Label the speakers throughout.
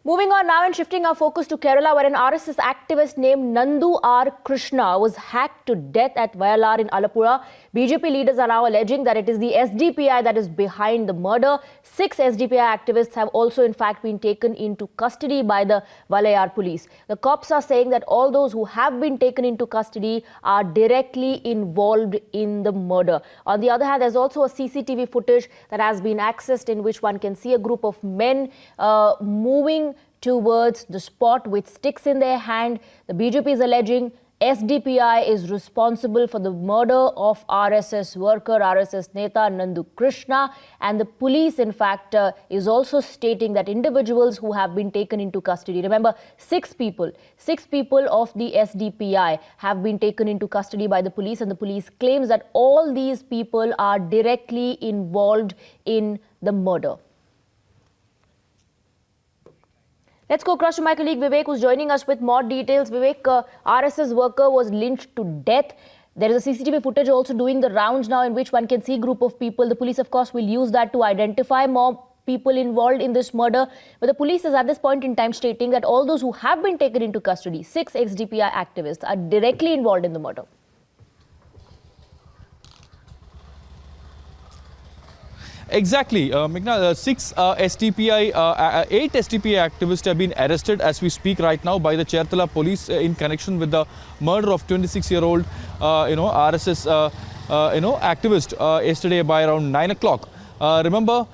Speaker 1: Moving on now and shifting our focus to Kerala, where an RSS activist named Nandu R. Krishna was hacked to death at Vayalar in Alappuzha. BJP leaders are now alleging that it is the SDPI that is behind the murder. 6 SDPI activists have also in fact been taken into custody by the Valayar police. The cops are saying that all those who have been taken into custody are directly involved in the murder. On the other hand, there's also a CCTV footage that has been accessed in which one can see a group of men moving towards the spot with sticks in their hand. The BJP is alleging SDPI is responsible for the murder of RSS worker, RSS Neta Nandu Krishna, and the police in fact is also stating that individuals who have been taken into custody, remember 6 people of the SDPI have been taken into custody by the police, and the police claims that all these people are directly involved in the murder. Let's go across to my colleague Vivek, who's joining us with more details. Vivek, RSS worker was lynched to death. There is a CCTV footage also doing the rounds now in which one can see a group of people. The police, of course, will use that to identify more people involved in this murder. But the police is at this point in time stating that all those who have been taken into custody, 6 SDPI activists, are directly involved in the murder.
Speaker 2: Exactly, Meghna, 8 SDPI activists have been arrested as we speak right now by the Cherthala police in connection with the murder of 26-year-old, RSS, activist yesterday by around 9 o'clock. Remember,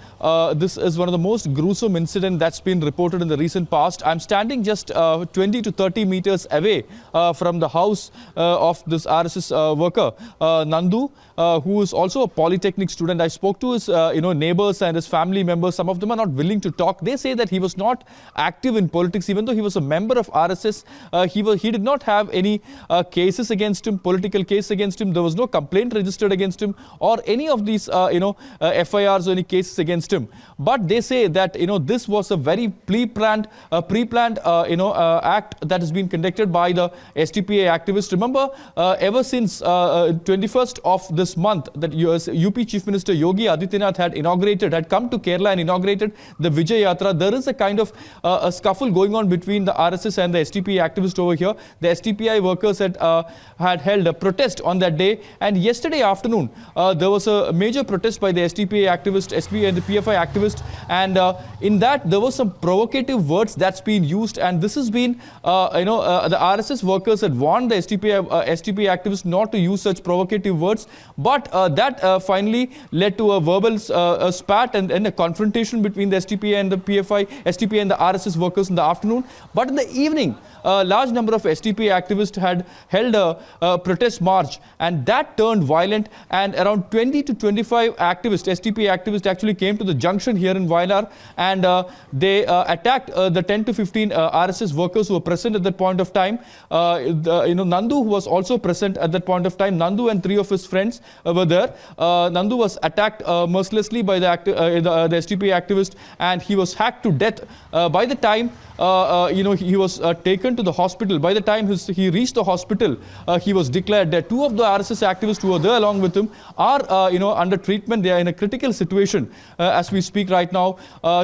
Speaker 2: this is one of the most gruesome incidents that's been reported in the recent past. I'm standing just 20 to 30 meters away from the house of this RSS worker, Nandu, who is also a polytechnic student. I spoke to his neighbors and his family members. Some of them are not willing to talk. They say that he was not active in politics, even though he was a member of RSS. He did not have any cases against him, political case against him. There was no complaint registered against him or any of these, FIRs or any cases against him. But they say that, this was a very pre-planned act that has been conducted by the SDPI activists. Remember, ever since 21st of this month, that UP Chief Minister Yogi Adityanath had come to Kerala and inaugurated the Vijay Yatra. There is a kind of a scuffle going on between the RSS and the SDPI activists over here. The SDPI workers had held a protest on that day, and yesterday afternoon there was a major protest by the SDPI activist, SDPI and the PFI activist, and in that there was some provocative words that's been used, and this has been the RSS workers had warned the SDPI activists not to use such provocative words, but that finally led to a verbal spat and a confrontation between the SDPI and the SDPI and the RSS workers in the afternoon. But in the evening, a large number of SDPI activists had held a protest march, and that turned violent, and around 20 to 25 SDPI activists actually came to the junction here in Vayalar, and they attacked the 10 to 15 RSS workers who were present at that point of time. Nandu, who was also present at that point of time, Nandu and 3 of his friends were there. Nandu was attacked mercilessly by the SDPI activist, and he was hacked to death. By the time he was taken to the hospital, by the time he reached the hospital, he was declared dead. 2 of the RSS activists who were there along with him are under treatment. They are in a critical situation as we speak right now.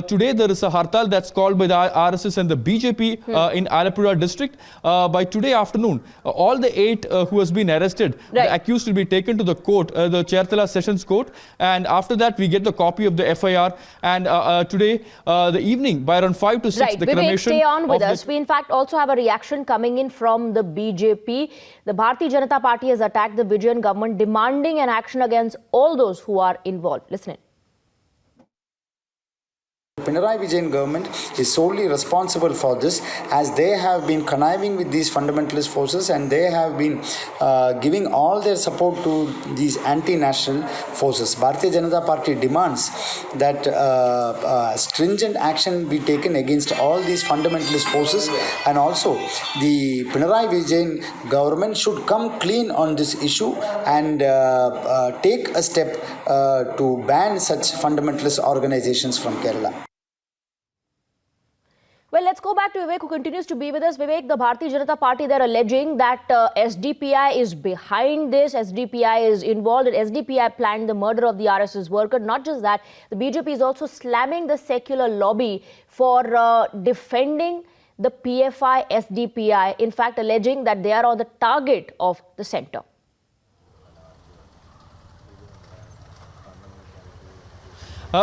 Speaker 2: Today there is a hartal that's called by the RSS and the BJP in Alappuzha district. By today afternoon, all the 8 who has been arrested, the accused will be taken to the court, the Cherthala Sessions Court, and after that we get the copy of the FIR, and today the evening by around 5 to 6 the cremation.
Speaker 1: Stay on with us. We in fact also have a reaction coming in from the BJP. The Bharatiya Janata Party has attacked the Vijayan government, demanding an action against all those who are involved. Listen in.
Speaker 3: Pinarayi Vijayan government is solely responsible for this, as they have been conniving with these fundamentalist forces, and they have been giving all their support to these anti-national forces. Bharatiya Janata Party demands that stringent action be taken against all these fundamentalist forces, and also the Pinarayi Vijayan government should come clean on this issue and take a step to ban such fundamentalist organizations from Kerala.
Speaker 1: Well, let's go back to Vivek, who continues to be with us. Vivek, the Bharatiya Janata Party, they're alleging that SDPI is behind this. SDPI is involved, and SDPI planned the murder of the RSS worker. Not just that, the BJP is also slamming the secular lobby for defending the PFI SDPI, in fact, alleging that they are on the target of the centre.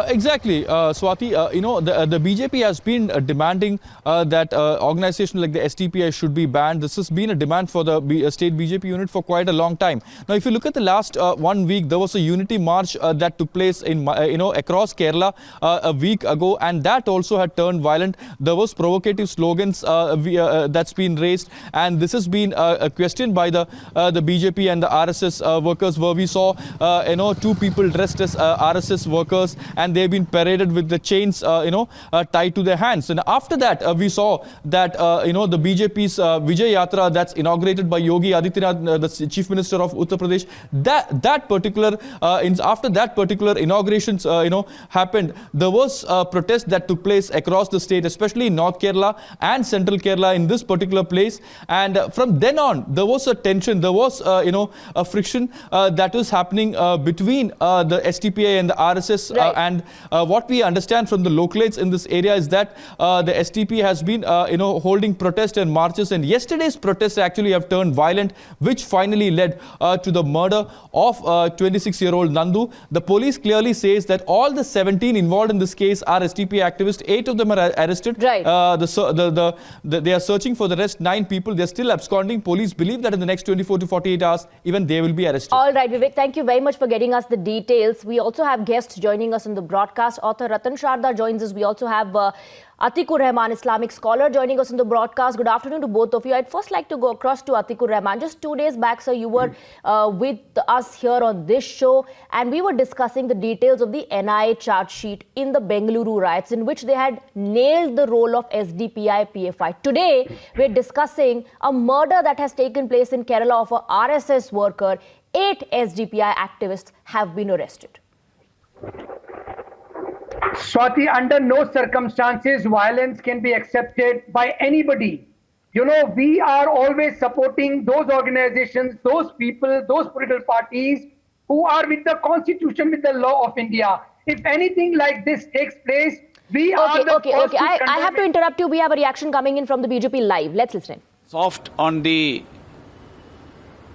Speaker 2: Exactly, Swati. The BJP has been demanding that organizations like the SDPI should be banned. This has been a demand for the state BJP unit for quite a long time. Now, if you look at the last 1 week, there was a unity march that took place in across Kerala a week ago, and that also had turned violent. There was provocative slogans that's been raised, and this has been questioned by the BJP and the RSS workers, where we saw 2 people dressed as RSS workers, and they've been paraded with the chains, tied to their hands. And after that, we saw that, the BJP's Vijay Yatra that's inaugurated by Yogi Adityanath, the Chief Minister of Uttar Pradesh, after that particular inaugurations, happened, there was a protest that took place across the state, especially in North Kerala and Central Kerala in this particular place. And from then on, there was a tension, there was, a friction that was happening between the SDPI and the RSS.
Speaker 1: Right.
Speaker 2: And what we understand from the localates in this area is that the SDP has been, holding protests and marches. And yesterday's protests actually have turned violent, which finally led to the murder of 26-year-old Nandu. The police clearly says that all the 17 involved in this case are SDP activists. 8 of them are arrested.
Speaker 1: Right.
Speaker 2: They are searching for the rest 9 people. They're still absconding. Police believe that in the next 24 to 48 hours, even they will be arrested.
Speaker 1: All right, Vivek, thank you very much for getting us the details. We also have guests joining us in the broadcast. Author Ratan Sharda joins us. We also have Atikur Rahman, Islamic scholar, joining us in the broadcast. Good afternoon to both of you. I'd first like to go across to Atikur Rahman. Just 2 days back, sir, you were with us here on this show, and we were discussing the details of the NIA charge sheet in the Bengaluru riots, in which they had nailed the role of SDPI PFI. Today, we're discussing a murder that has taken place in Kerala of a RSS worker. 8 SDPI activists have been arrested.
Speaker 4: Swati, under no circumstances violence can be accepted by anybody. We are always supporting those organizations, those people, those political parties who are with the constitution, with the law of India. If anything like this takes place, we are the first to condemn
Speaker 1: I have to interrupt you. We have a reaction coming in from the BJP live. Let's listen.
Speaker 5: Soft on the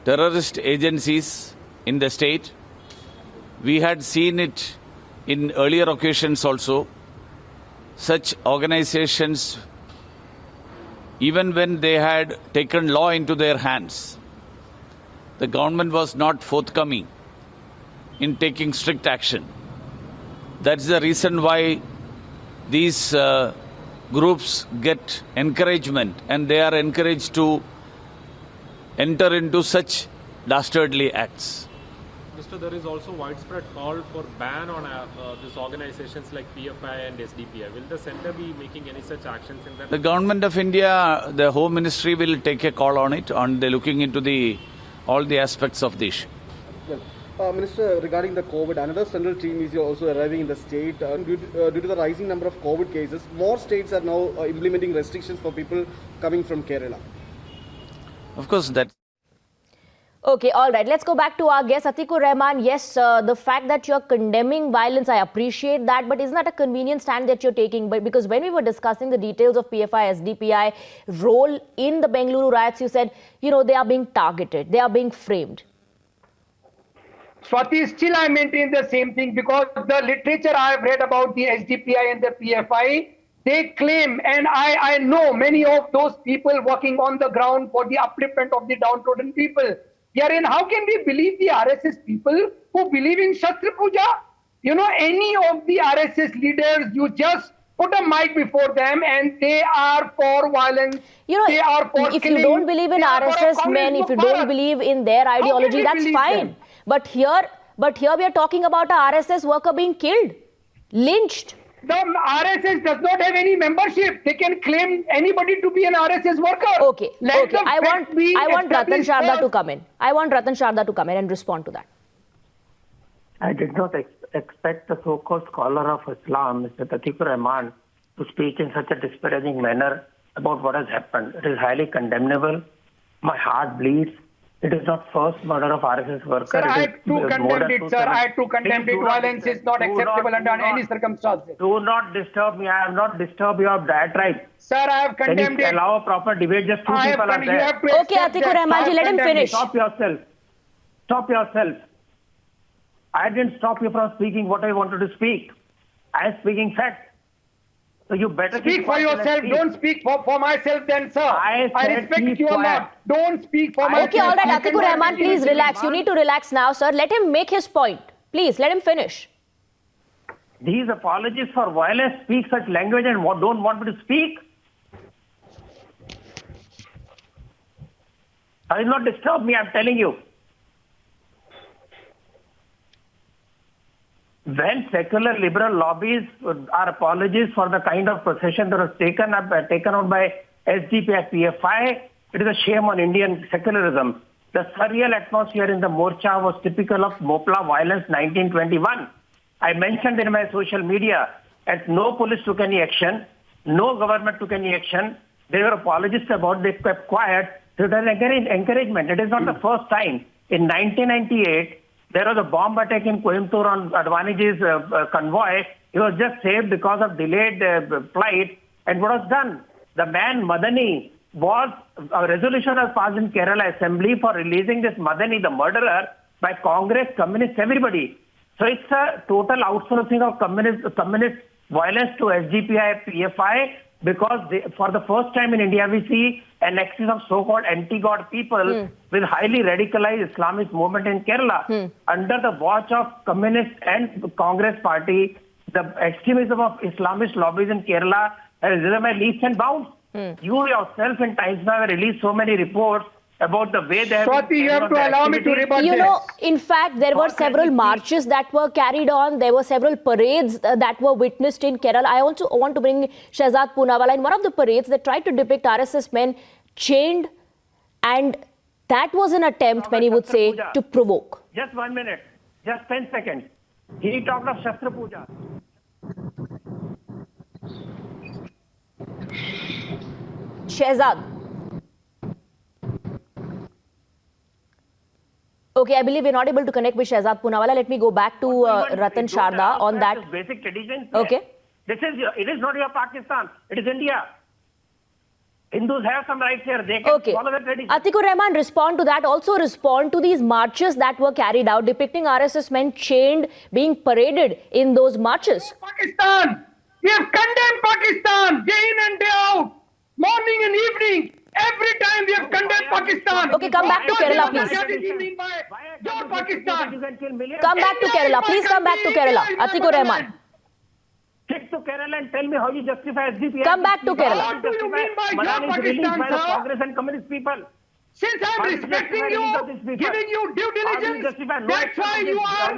Speaker 5: terrorist agencies in the state. We had seen it in earlier occasions also. Such organizations, even when they had taken law into their hands, the government was not forthcoming in taking strict action. That's the reason why these groups get encouragement, and they are encouraged to enter into such dastardly acts.
Speaker 6: Mr. There is also widespread call for ban on these organizations like PFI and SDPI. Will the centre be making any such actions in that?
Speaker 5: The Government of India, the Home Ministry will take a call on it, and they're looking into all the aspects of the issue.
Speaker 7: Well, Minister, regarding the COVID, another central team is also arriving in the state. Due to the rising number of COVID cases, more states are now implementing restrictions for people coming from Kerala.
Speaker 5: Of course, that.
Speaker 1: Okay, all right. Let's go back to our guest, Atikur Rahman. Yes, the fact that you're condemning violence, I appreciate that. But isn't that a convenient stand that you're taking? But because when we were discussing the details of PFI, SDPI role in the Bengaluru riots, you said, they are being targeted. They are being framed.
Speaker 4: Swati, still I maintain the same thing, because the literature I have read about the SDPI and the PFI, they claim, and I know many of those people working on the ground for the upliftment of the downtrodden people. Herein, how can we believe the RSS people who believe in Shastra Puja? Any of the RSS leaders, you just put a mic before them and they are for violence. They are for
Speaker 1: if
Speaker 4: killing,
Speaker 1: you don't believe in RSS men, if you don't believe in their ideology, that's fine. But here we are talking about a RSS worker being killed, lynched.
Speaker 4: The RSS does not have any membership. They can claim anybody to be an RSS worker.
Speaker 1: Okay. I want Ratan Sharda to come in. I want Ratan Sharda to come in and respond to that.
Speaker 8: I did not expect the so-called scholar of Islam, Mr. Atikur Rahman, to speak in such a disparaging manner about what has happened. It is highly condemnable. My heart bleeds. It is not first murder of RSS worker.
Speaker 4: Sir, I
Speaker 8: It is
Speaker 4: too
Speaker 8: more
Speaker 4: condemned
Speaker 8: than
Speaker 4: it, sir. I too condemned
Speaker 8: Please
Speaker 4: it.
Speaker 8: do not
Speaker 4: Violence is
Speaker 8: disturb-
Speaker 4: not acceptable under any circumstances.
Speaker 8: Do not disturb me. I have not disturbed your diatribe.
Speaker 4: Sir, I have
Speaker 8: Can
Speaker 4: condemned
Speaker 8: you
Speaker 4: it.
Speaker 8: allow a proper debate? Just two
Speaker 4: I have
Speaker 8: people are
Speaker 4: you
Speaker 8: there.
Speaker 4: have to
Speaker 1: Okay,
Speaker 4: accept
Speaker 1: Atikur
Speaker 4: that.
Speaker 1: Rahman ji,
Speaker 4: I have
Speaker 1: let him
Speaker 4: condemned
Speaker 1: finish.
Speaker 4: it.
Speaker 8: Stop yourself. Stop yourself. I didn't stop you from speaking what I wanted to speak. I am speaking fact. So you better
Speaker 4: Speak
Speaker 8: keep
Speaker 4: for
Speaker 8: quiet and
Speaker 4: yourself.
Speaker 8: speak.
Speaker 4: Don't speak for myself then, sir.
Speaker 8: I said
Speaker 4: respect
Speaker 8: keep
Speaker 4: you a
Speaker 8: quiet.
Speaker 4: lot. Don't speak for myself.
Speaker 1: Okay, all right,
Speaker 4: You
Speaker 1: Atikur
Speaker 4: cannot
Speaker 1: Rahman,
Speaker 4: continue
Speaker 1: please
Speaker 4: to
Speaker 1: relax. You need to relax now, sir. Let him make his point. Please, let him finish.
Speaker 8: These apologists for violence speak such language and don't want me to speak. I will not disturb me, I'm telling you. When secular liberal lobbies are apologists for the kind of procession that was taken out by SDP at PFI, it is a shame on Indian secularism. The surreal atmosphere in the Morcha was typical of Mopla violence 1921. I mentioned in my social media that no police took any action, no government took any action. They were apologists about it, they kept quiet. So it was encouragement. It is not the first time. In 1998, there was a bomb attack in Coimbatore on Advaniji's convoy. He was just saved because of delayed flight. And what was done? The man Madani a resolution was passed in Kerala Assembly for releasing this Madani, the murderer, by Congress, communists, everybody. So it's a total outsourcing of communist violence to SDPI, PFI, because for the first time in India, we see an axis of so-called anti-God people with highly radicalized Islamist movement in Kerala. Under the watch of communist and Congress party, the extremism of Islamist lobbies in Kerala has risen by leaps and bounds. You yourself in Times Now have released so many reports about the way they have...
Speaker 4: Swati, you have to allow me to rebut
Speaker 1: You
Speaker 4: this.
Speaker 1: know, in fact, there were several marches that were carried on. There were several parades that were witnessed in Kerala. I also want to bring Shehzad Poonawalla. In one of the parades, they tried to depict RSS men chained, and that was an attempt, many would say, to provoke.
Speaker 8: Just 1 minute. Just 10 seconds. He talked of Shastra Puja.
Speaker 1: Shehzad. Okay, I believe we're not able to connect with Shehzad Poonawalla. Let me go back to Ratan Sharda on that.
Speaker 8: Basic traditions.
Speaker 1: Okay.
Speaker 8: It is not your Pakistan. It is India. Hindus have some rights here. They can
Speaker 1: Okay.
Speaker 8: follow the tradition.
Speaker 1: Atikur Rahman, respond to that. Also respond to these marches that were carried out depicting RSS men chained being paraded in those marches.
Speaker 4: Pakistan. We have condemned Pakistan day in and day out, morning and evening. Every time we have condemned Pakistan.
Speaker 1: Okay, come back to Kerala, please.
Speaker 4: Your Pakistan.
Speaker 1: Come back to Kerala. Please come back to Kerala. Atikur Rahman.
Speaker 8: Stick to Kerala and tell me how you justify SDPI.
Speaker 1: Come back to Kerala.
Speaker 4: What do you mean by your
Speaker 8: Madani is released
Speaker 4: Pakistan,
Speaker 8: by the
Speaker 4: sir?
Speaker 8: Congress and communist people.
Speaker 4: Since I'm respecting you, giving you due diligence, that's why you are...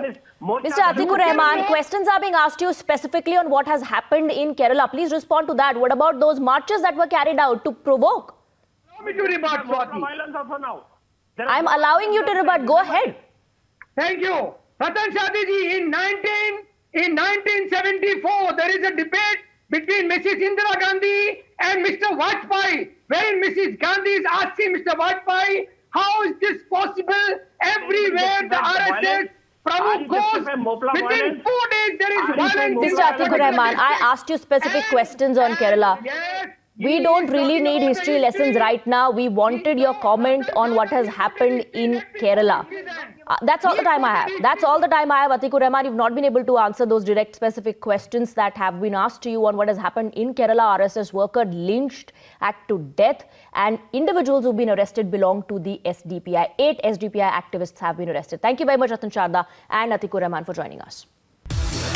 Speaker 1: Mr. Atikur Rahman, questions are being asked you specifically on what has happened in Kerala. Please respond to that. What about those marches that were carried out to provoke?
Speaker 4: Allow me to rebut, Swati.
Speaker 8: Violence also now.
Speaker 1: I'm allowing you to rebut. Go ahead.
Speaker 4: Thank you. Ratan Shadiji, in 1974, there is a debate between Mrs. Indira Gandhi and Mr. Vajpayee, wherein Mrs. Gandhi is asking Mr. Vajpayee, how is this possible? Everywhere the RSS Pramukh goes, within 4 days there is violence.
Speaker 1: Mr. Atikur Rahman, I asked you specific questions on Kerala.
Speaker 4: Yes,
Speaker 1: We don't really need history lessons right now. We wanted your comment on what has happened in Kerala. That's all the time I have. That's all the time I have, Atikur Rahman. You've not been able to answer those direct specific questions that have been asked to you on what has happened in Kerala. RSS worker lynched at to death, and individuals who've been arrested belong to the SDPI. 8 SDPI activists have been arrested. Thank you very much, Ratan Sharda and Atikur Rahman, for joining us.